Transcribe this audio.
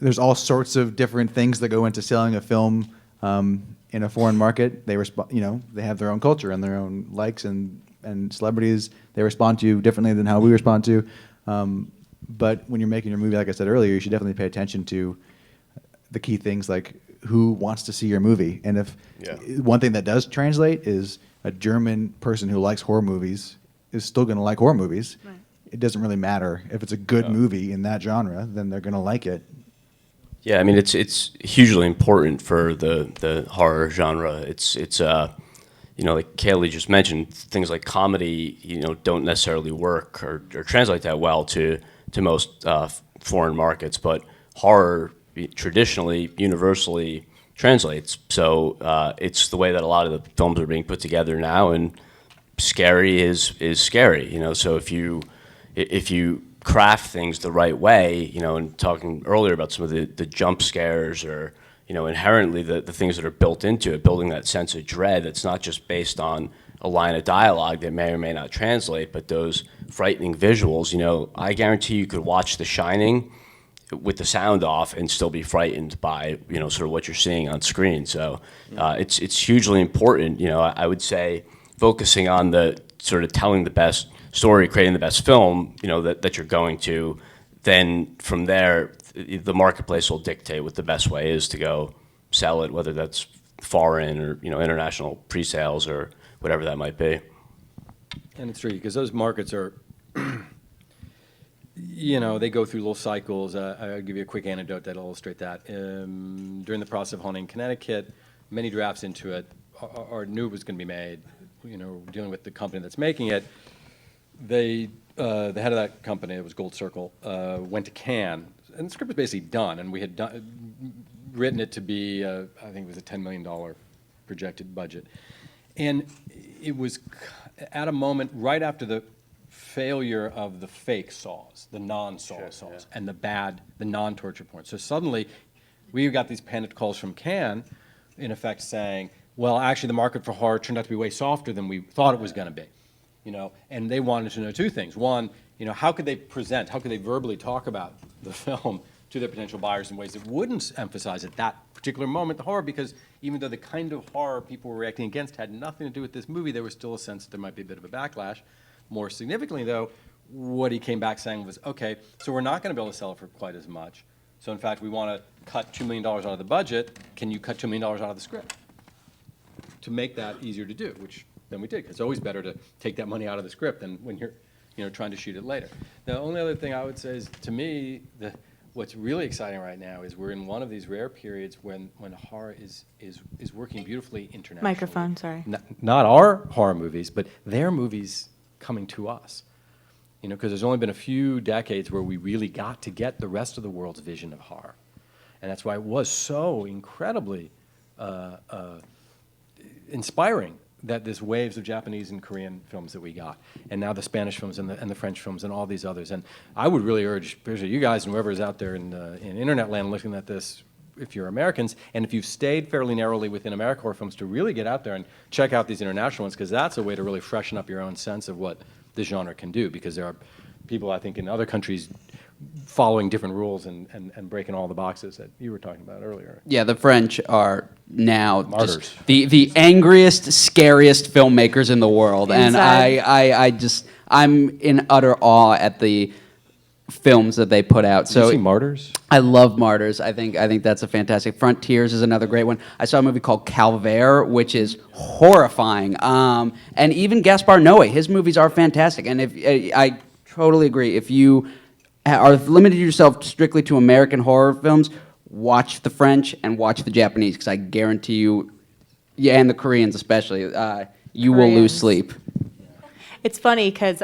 there's all sorts of different things that go into selling a film in a foreign market. They they have their own culture and their own likes, and celebrities they respond to differently than how we respond to. But when you're making your movie, like I said earlier, you should definitely pay attention to the key things like who wants to see your movie. And if one thing that does translate is a German person who likes horror movies is still going to like horror movies. Right. It doesn't really matter. If it's a good movie in that genre, then they're going to like it. Yeah, I mean, it's hugely important for the horror genre. It's like Kaylee just mentioned, things like comedy, don't necessarily work or translate that well to most foreign markets, but horror traditionally, universally translates. So it's the way that a lot of the films are being put together now, and scary is scary. So if you craft things the right way, and talking earlier about some of the jump scares or inherently the things that are built into it, building that sense of dread that's not just based on a line of dialogue that may or may not translate, but those frightening visuals. I guarantee you could watch The Shining with the sound off and still be frightened by sort of what you're seeing on screen. So it's hugely important. I would say focusing on the sort of telling the best story, creating the best film, that you're going to, then from there the marketplace will dictate what the best way is to go sell it, whether that's foreign or international pre-sales or whatever that might be. And it's tricky because those markets are, they go through little cycles. I'll give you a quick anecdote that'll illustrate that. During the process of honing Connecticut, many drafts into it, or knew it was going to be made, dealing with the company that's making it, the head of that company, it was Gold Circle, went to Cannes, and the script was basically done, and we had written it to be, I think it was a $10 million projected budget. And it was at a moment right after the failure of the fake saws, the non-saw saws, and the non-torture porn. So suddenly, we got these panicked calls from Cannes, in effect saying, well, actually the market for horror turned out to be way softer than we thought it was going to be. And they wanted to know two things. One, how could they verbally talk about the film to their potential buyers in ways that wouldn't emphasize at that particular moment the horror, because even though the kind of horror people were reacting against had nothing to do with this movie, there was still a sense that there might be a bit of a backlash. More significantly, though, what he came back saying was, okay, so we're not going to be able to sell it for quite as much. So in fact, we want to cut $2 million out of the budget. Can you cut $2 million out of the script to make that easier to do, which then we did. It's always better to take that money out of the script than when you're trying to shoot it later. The only other thing I would say is, to me, what's really exciting right now is we're in one of these rare periods when horror is working beautifully internationally. Microphone, sorry. Not our horror movies, but their movies coming to us. Because there's only been a few decades where we really got to get the rest of the world's vision of horror. And that's why it was so incredibly inspiring that this waves of Japanese and Korean films that we got, and now the Spanish films and the French films and all these others. And I would really urge, especially you guys and whoever is out there in internet land looking at this, if you're Americans, and if you've stayed fairly narrowly within American horror films, to really get out there and check out these international ones, because that's a way to really freshen up your own sense of what this genre can do, because there are people, I think, in other countries following different rules and breaking all the boxes that you were talking about earlier. Yeah, the French are now martyrs. Just the angriest, scariest filmmakers in the world. Inside. And I'm in utter awe at the films that they put out. Did you see Martyrs? I love Martyrs. I think that's a fantastic. Frontiers is another great one. I saw a movie called Calvaire, which is horrifying. And even Gaspar Noé, his movies are fantastic. And I totally agree. If you are limited yourself strictly to American horror films, watch the French and watch the Japanese, because I guarantee you, and the Koreans especially, you will lose sleep. It's funny because